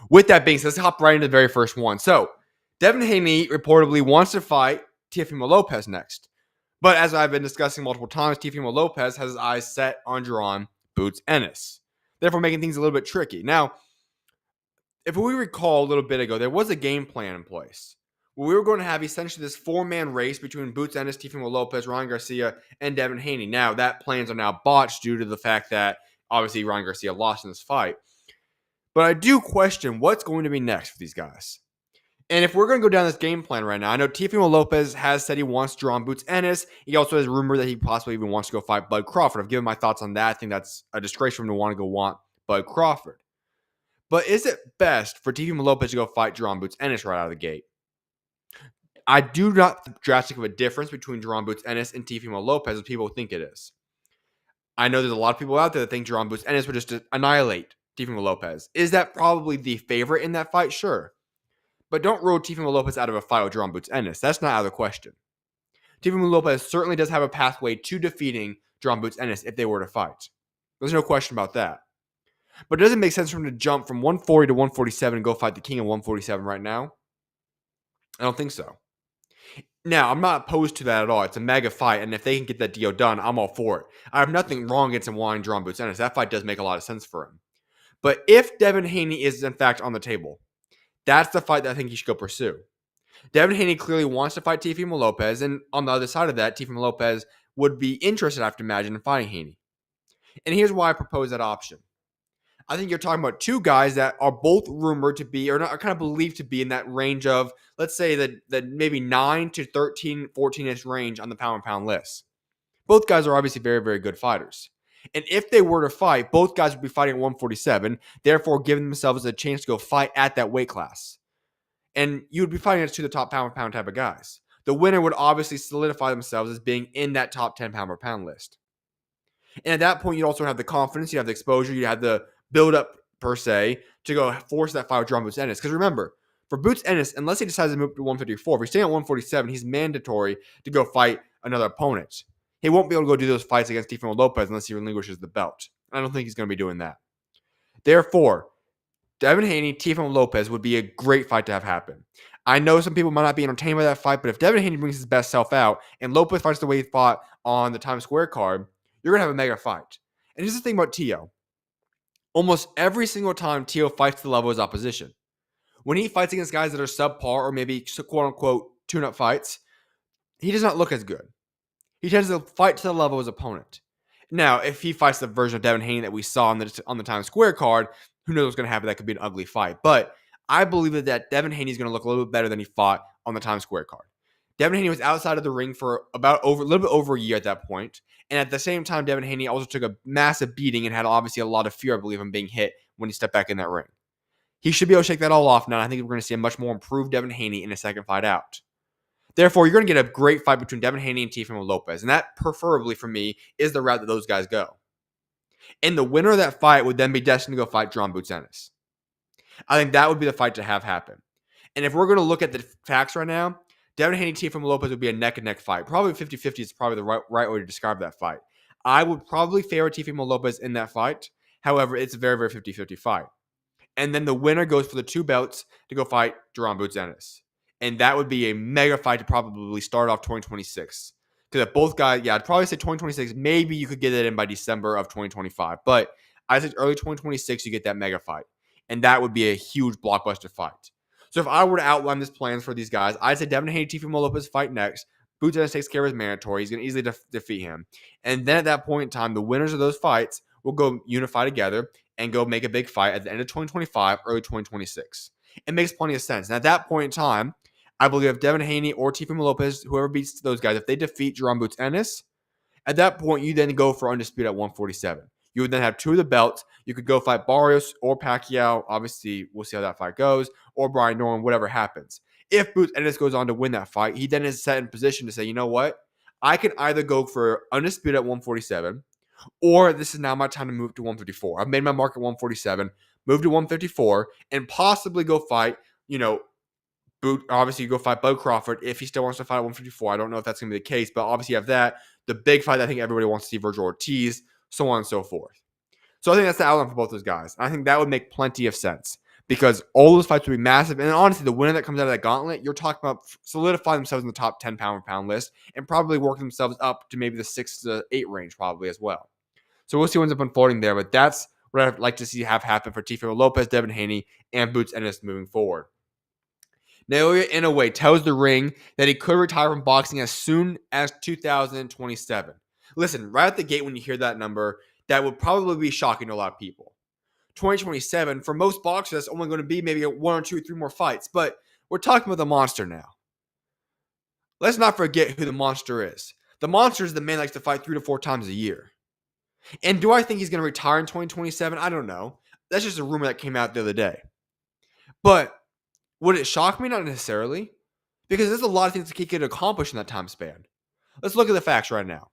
With that being said, let's hop right into the very first one. So, Devin Haney reportedly wants to fight Teofimo Lopez next. But as I've been discussing multiple times, Teofimo Lopez has his eyes set on Jaron Ennis, therefore making things a little bit tricky. Now, if we recall a little bit ago, there was a game plan in place where we were going to have essentially this 4-man race between Ennis, Teofimo Lopez, Ryan Garcia, and Devin Haney. Now, that plans are now botched due to the fact that obviously Ryan Garcia lost in this fight. But I do question what's going to be next for these guys. And if we're going to go down this game plan right now, I know Teofimo Lopez has said he wants Jaron Ennis. He also has rumored that he possibly even wants to go fight Bud Crawford. I've given my thoughts on that. I think that's a disgrace for him to want to go want Bud Crawford. But is it best for Teofimo Lopez to go fight Jaron Ennis right out of the gate? I do not think drastic of a difference between Jaron Ennis and Teofimo Lopez as people think it is. I know there's a lot of people out there that think Jaron Ennis would just annihilate Teofimo Lopez. Is that probably the favorite in that fight? Sure. But don't rule Teofimo Lopez out of a fight with Jaron Ennis. That's not out of the question. Teofimo Lopez certainly does have a pathway to defeating Jaron Ennis if they were to fight. There's no question about that. But it doesn't make sense for him to jump from 140 to 147 and go fight the king of 147 right now. I don't think so. Now, I'm not opposed to that at all. It's a mega fight, and if they can get that deal done, I'm all for it. I have nothing wrong against him wanting Jaron Ennis. That fight does make a lot of sense for him. But if Devin Haney is, in fact, on the table, that's the fight that I think he should go pursue. Devin Haney clearly wants to fight Teofimo Lopez, and on the other side of that, Teofimo Lopez would be interested, I have to imagine, in fighting Haney. And here's why I propose that option. I think you're talking about 2 guys that are both rumored to be, or not, are kind of believed to be in that range of, let's say, that maybe 9 to 13, 14-ish range on the pound-for-pound list. Both guys are obviously very, very good fighters. And if they were to fight, both guys would be fighting at 147, therefore giving themselves a chance to go fight at that weight class. And you would be fighting against 2 of the top pound-for-pound type of guys. The winner would obviously solidify themselves as being in that top 10 pound-for-pound list. And at that point, you'd also have the confidence, you'd have the exposure, you'd have the build-up, per se, to go force that fight with Jaron Ennis. Because remember, for Ennis, unless he decides to move to 154, if he's staying at 147, he's mandatory to go fight another opponent. He won't be able to go do those fights against Teofimo Lopez unless he relinquishes the belt. I don't think he's going to be doing that. Therefore, Devin Haney, Teofimo Lopez would be a great fight to have happen. I know some people might not be entertained by that fight, but if Devin Haney brings his best self out and Lopez fights the way he fought on the Times Square card, you're going to have a mega fight. And here's the thing about Teo. Almost every single time Teo fights to the level of his opposition. When he fights against guys that are subpar or maybe quote-unquote tune-up fights, he does not look as good. He tends to fight to the level of his opponent. Now, if he fights the version of Devin Haney that we saw on the Times Square card, who knows what's going to happen? That could be an ugly fight. But I believe that Devin Haney is going to look a little bit better than he fought on the Times Square card. Devin Haney was outside of the ring for a little bit over a year at that point. And at the same time, Devin Haney also took a massive beating and had obviously a lot of fear, I believe, of being hit when he stepped back in that ring. He should be able to shake that all off now. And I think we're going to see a much more improved Devin Haney in his second fight out. Therefore, you're going to get a great fight between Devin Haney and Teofimo Lopez. And that, preferably for me, is the route that those guys go. And the winner of that fight would then be destined to go fight Jaron Ennis. I think that would be the fight to have happen. And if we're going to look at the facts right now, Devin Haney, Teofimo Lopez would be a neck-and-neck fight. Probably 50-50 is probably the right way to describe that fight. I would probably favor Teofimo Lopez in that fight. However, it's a very, very 50-50 fight. And then the winner goes for the 2 belts to go fight Jaron Ennis. And that would be a mega fight to probably start off 2026. Because if both guys, I'd probably say 2026. Maybe you could get it in by December of 2025. But I think early 2026, you get that mega fight. And that would be a huge blockbuster fight. So if I were to outline this plans for these guys, I'd say Devin Haney, Teofimo Lopez fight next. Ennis takes care of his mandatory. He's going to easily defeat him. And then at that point in time, the winners of those fights will go unify together and go make a big fight at the end of 2025, early 2026. It makes plenty of sense. And at that point in time, I believe if Devin Haney or Teofimo Lopez, whoever beats those guys, if they defeat Jaron Ennis, at that point, you then go for undisputed at 147. You would then have 2 of the belts. You could go fight Barrios or Pacquiao. Obviously, we'll see how that fight goes. Or Brian Norman, whatever happens. If Ennis goes on to win that fight, he then is set in position to say, you know what? I can either go for undisputed at 147, or this is now my time to move to 154. I've made my mark at 147, move to 154, and possibly go fight, obviously you go fight Bud Crawford if he still wants to fight at 154. I don't know if that's going to be the case, but obviously you have that. The big fight I think everybody wants to see, Virgil Ortiz, so on and so forth. So I think that's the outline for both those guys. I think that would make plenty of sense because all those fights would be massive. And honestly, the winner that comes out of that gauntlet, you're talking about solidifying themselves in the top 10 pound for pound list and probably working themselves up to maybe the 6 to 8 range probably as well. So we'll see what ends up unfolding there. But that's what I'd like to see have happen for Teofimo Lopez, Devin Haney, and Boots Ennis moving forward. Naoya Inoue tells the ring that he could retire from boxing as soon as 2027. Listen, right at the gate when you hear that number, that would probably be shocking to a lot of people. 2027, for most boxers, that's only going to be maybe 1 or 2 or 3 more fights. But we're talking about the monster now. Let's not forget who the monster is. The monster is the man that likes to fight 3 to 4 times a year. And do I think he's going to retire in 2027? I don't know. That's just a rumor that came out the other day. But would it shock me? Not necessarily. Because there's a lot of things that he could accomplish in that time span. Let's look at the facts right now.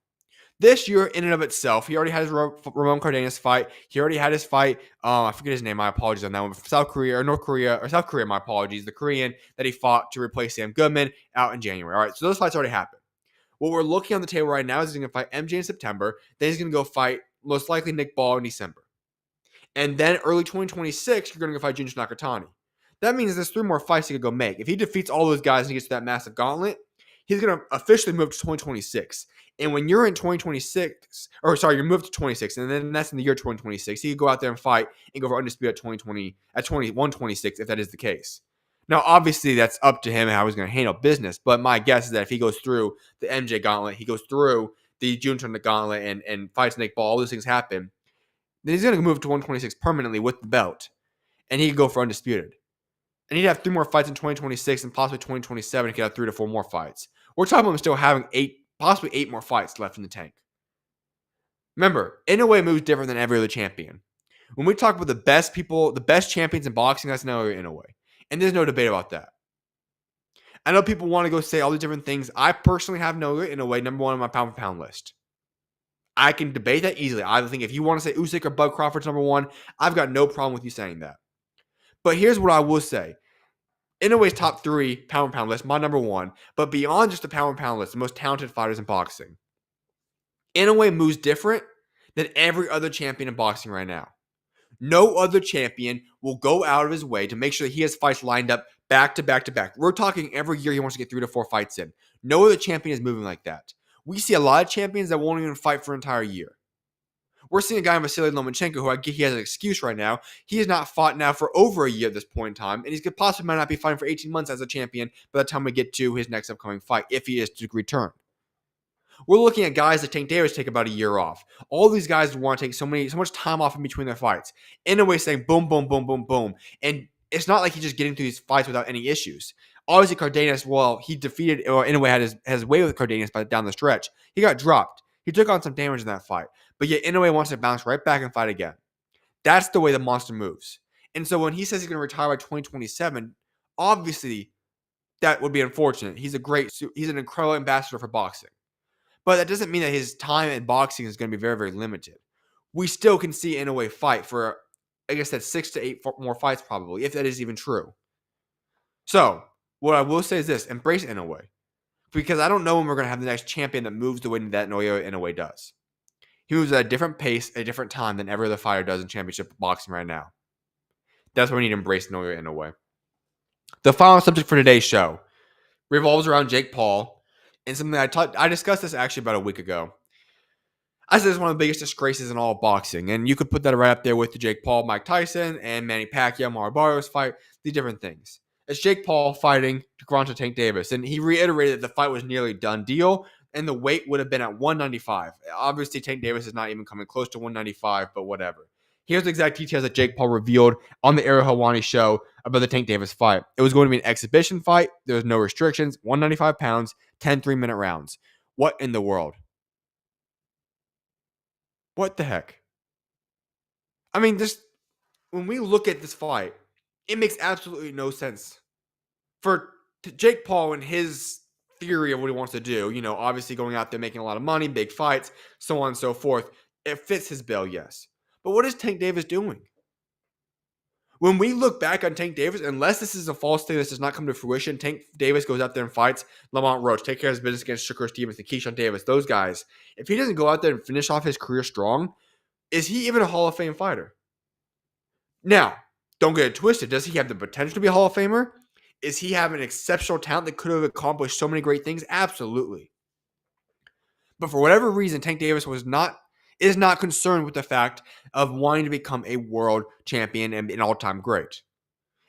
This year, in and of itself, he already had his Ramon Cardenas fight. He already had his fight. I forget his name. My apologies on that one. South Korea. My apologies. The Korean that he fought to replace Sam Goodman out in January. All right, so those fights already happened. What we're looking on the table right now is he's going to fight MJ in September. Then he's going to go fight most likely Nick Ball in December. And then early 2026, you're going to go fight Junior Nakatani. That means there's 3 more fights he could go make. If he defeats all those guys and he gets to that massive gauntlet, he's going to officially move to 2026. And when you're in 2026, you move to 26, and then that's in the year 2026, he could go out there and fight and go for undisputed at 2126 if that is the case. Now, obviously, that's up to him and how he's going to handle business. But my guess is that if he goes through the MJ gauntlet, he goes through the June tournament gauntlet and fights Nick Ball, all those things happen, then he's going to move to 126 permanently with the belt. And he could go for undisputed. And he'd have 3 more fights in 2026 and possibly 2027. He could have 3 to 4 more fights. We're talking about him still having possibly 8 more fights left in the tank. Remember, Inoue moves different than every other champion. When we talk about the best people, the best champions in boxing, that's Naoya Inoue. And there's no debate about that. I know people want to go say all these different things. I personally have Naoya Inoue number 1 on my pound for pound list. I can debate that easily. I think if you want to say Usyk or Bud Crawford's number 1, I've got no problem with you saying that. But here's what I will say. Inoue's top 3 pound for pound list, my number 1. But beyond just the pound for pound list, the most talented fighters in boxing. Inoue moves different than every other champion in boxing right now. No other champion will go out of his way to make sure that he has fights lined up back to back to back. We're talking every year he wants to get 3 to 4 fights in. No other champion is moving like that. We see a lot of champions that won't even fight for an entire year. We're seeing a guy in Vasily Lomachenko who he has an excuse right now. He has not fought now for over a year at this point in time, and he possibly might not be fighting for 18 months as a champion by the time we get to his next upcoming fight, if he is to return. We're looking at guys that Tank Davis take about a year off. All these guys want to take so much time off in between their fights. Inoue saying boom, boom, boom, boom, boom. And it's not like he's just getting through these fights without any issues. Obviously, Cardenas, he defeated, or Inoue had his way with Cardenas down the stretch. He got dropped. He took on some damage in that fight. But yet Inoue wants to bounce right back and fight again. That's the way the monster moves. And so when he says he's going to retire by 2027, obviously that would be unfortunate. He's an incredible ambassador for boxing. But that doesn't mean that his time in boxing is going to be very, very limited. We still can see Inoue fight for, I guess, 6 to 8 more fights probably, if that is even true. So, what I will say is this, embrace Inoue. Because I don't know when we're going to have the next champion that moves the way that Naoya Inoue does. He moves at a different pace, at a different time than every other fighter does in championship boxing right now. That's why we need to embrace Naoya Inoue. The final subject for today's show revolves around Jake Paul. And something I discussed this actually about a week ago. I said it's one of the biggest disgraces in all of boxing. And you could put that right up there with the Jake Paul, Mike Tyson, and Manny Pacquiao, Mario Barrios fight, these different things. It's Jake Paul fighting Gervonta Tank Davis. And he reiterated that the fight was nearly a done deal, and the weight would have been at 195. Obviously, Tank Davis is not even coming close to 195, but whatever. Here's the exact details that Jake Paul revealed on the Ariel Helwani show about the Tank Davis fight. It was going to be an exhibition fight. There was no restrictions. 195 pounds, 10 3-minute rounds. What in the world? What the heck? I mean, when we look at this fight, it makes absolutely no sense. For Jake Paul and his theory of what he wants to do, obviously going out there making a lot of money, big fights, so on and so forth. It fits his bill, yes. But what is Tank Davis doing? When we look back on Tank Davis, unless this is a false thing that does not come to fruition, Tank Davis goes out there and fights Lamont Roach, take care of his business against Shakur Stevenson, Keyshawn Davis, those guys. If he doesn't go out there and finish off his career strong, is he even a Hall of Fame fighter? Now, don't get it twisted. Does he have the potential to be a Hall of Famer? Is he have an exceptional talent that could have accomplished so many great things? Absolutely. But for whatever reason, Tank Davis is not concerned with the fact of wanting to become a world champion and an all-time great.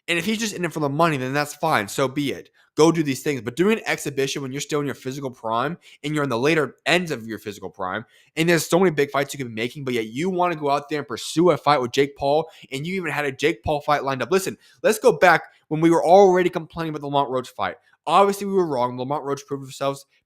And if he's just in it for the money, then that's fine. So be it. Go do these things. But doing an exhibition when you're still in your physical prime and you're in the later ends of your physical prime, and there's so many big fights you could be making, but yet you want to go out there and pursue a fight with Jake Paul, and you even had a Jake Paul fight lined up. Listen, let's go back when we were already complaining about the Lamont Roach fight. Obviously, we were wrong. Lamont Roach proved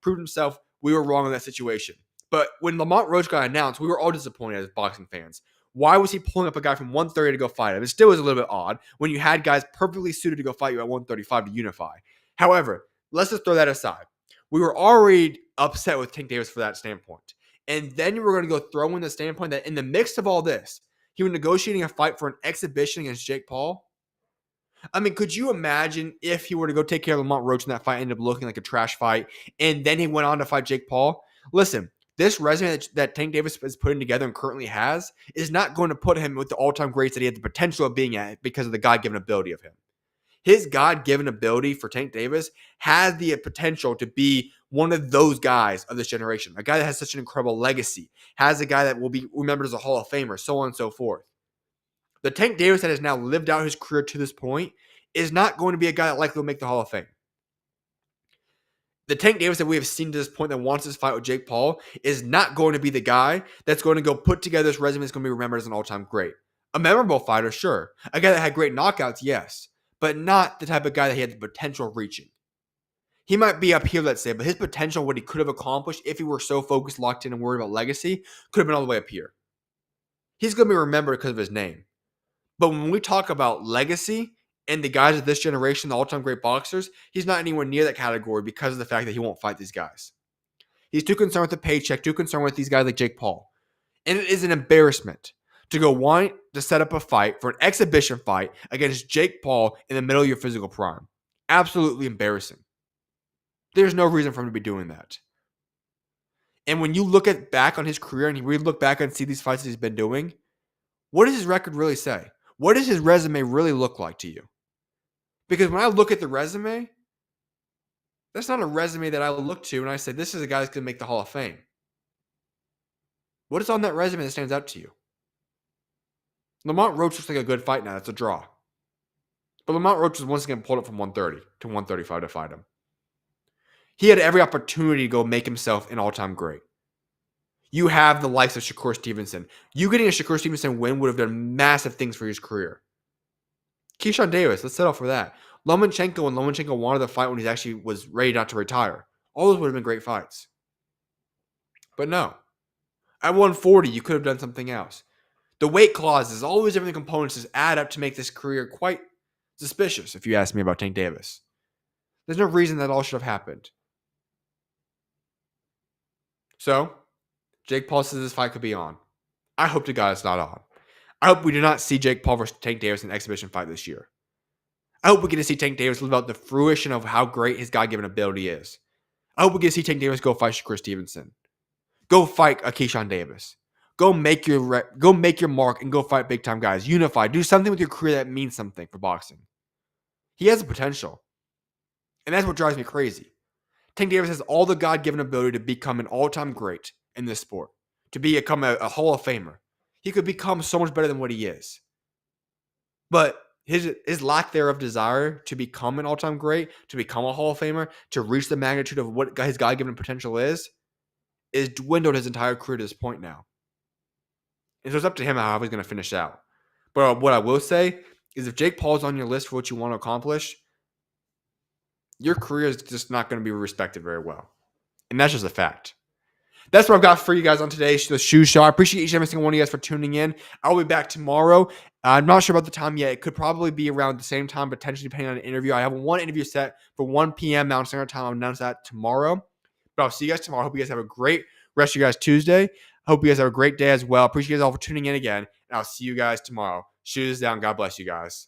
himself. We were wrong in that situation. But when Lamont Roach got announced, we were all disappointed as boxing fans. Why was he pulling up a guy from 130 to go fight him? It still was a little bit odd when you had guys perfectly suited to go fight you at 135 to unify. However, let's just throw that aside. We were already upset with Tank Davis for that standpoint. And then you were going to go throw in the standpoint that in the mix of all this, he was negotiating a fight for an exhibition against Jake Paul. I mean, could you imagine if he were to go take care of Lamont Roach and that fight ended up looking like a trash fight, and then he went on to fight Jake Paul? Listen, this resume that Tank Davis is putting together and currently has is not going to put him with the all-time greats that he had the potential of being at because of the God-given ability of him. His God-given ability for Tank Davis has the potential to be one of those guys of this generation, a guy that has such an incredible legacy, has a guy that will be remembered as a Hall of Famer, so on and so forth. The Tank Davis that has now lived out his career to this point is not going to be a guy that likely will make the Hall of Fame. The Tank Davis that we have seen to this point that wants this fight with Jake Paul is not going to be the guy that's going to go put together this resume that's going to be remembered as an all-time great. A memorable fighter, sure. A guy that had great knockouts, yes. But not the type of guy that he had the potential of reaching. He might be up here, let's say, but his potential, what he could have accomplished if he were so focused, locked in, and worried about legacy, could have been all the way up here. He's going to be remembered because of his name. But when we talk about legacy and the guys of this generation, the all-time great boxers, he's not anywhere near that category because of the fact that he won't fight these guys. He's too concerned with the paycheck, too concerned with these guys like Jake Paul. And it is an embarrassment to go want to set up a fight for an exhibition fight against Jake Paul in the middle of your physical prime. Absolutely embarrassing. There's no reason for him to be doing that. And when you look back on his career and you really look back and see these fights that he's been doing, what does his record really say? What does his resume really look like to you? Because when I look at the resume, that's not a resume that I look to and I say, this is a guy that's going to make the Hall of Fame. What is on that resume that stands out to you? Lamont Roach looks like a good fight now. That's a draw. But Lamont Roach was once again pulled up from 130 to 135 to fight him. He had every opportunity to go make himself an all-time great. You have the likes of Shakur Stevenson. You getting a Shakur Stevenson win would have done massive things for his career. Keyshawn Davis, let's settle for that. Lomachenko wanted the fight when he actually was ready not to retire. All those would have been great fights. But no. At 140, you could have done something else. The weight clauses, all these different components just add up to make this career quite suspicious, if you ask me about Tank Davis. There's no reason that all should have happened. So, Jake Paul says this fight could be on. I hope to God it's not on. I hope we do not see Jake Paul versus Tank Davis in an exhibition fight this year. I hope we get to see Tank Davis live out the fruition of how great his God-given ability is. I hope we get to see Tank Davis go fight Shakur Stevenson. Go fight a Keyshawn Davis. Go make your mark and go fight big-time guys. Unify. Do something with your career that means something for boxing. He has the potential. And that's what drives me crazy. Tank Davis has all the God-given ability to become an all-time great in this sport. To become a Hall of Famer. He could become so much better than what he is. But his lack thereof desire to become an all-time great, to become a Hall of Famer, to reach the magnitude of what his God-given potential is dwindled his entire career to this point now. And so it's up to him how he's going to finish out. But what I will say is if Jake Paul's on your list for what you want to accomplish, your career is just not going to be respected very well. And that's just a fact. That's what I've got for you guys on today's SchuZ Show. I appreciate each and every single one of you guys for tuning in. I'll be back tomorrow. I'm not sure about the time yet. It could probably be around the same time, potentially depending on an interview. I have one interview set for 1 p.m. Mountain Standard Time. I'll announce that tomorrow. But I'll see you guys tomorrow. I hope you guys have a great rest of you guys Tuesday. Hope you guys have a great day as well. Appreciate you guys all for tuning in again. And I'll see you guys tomorrow. SchuZ down. God bless you guys.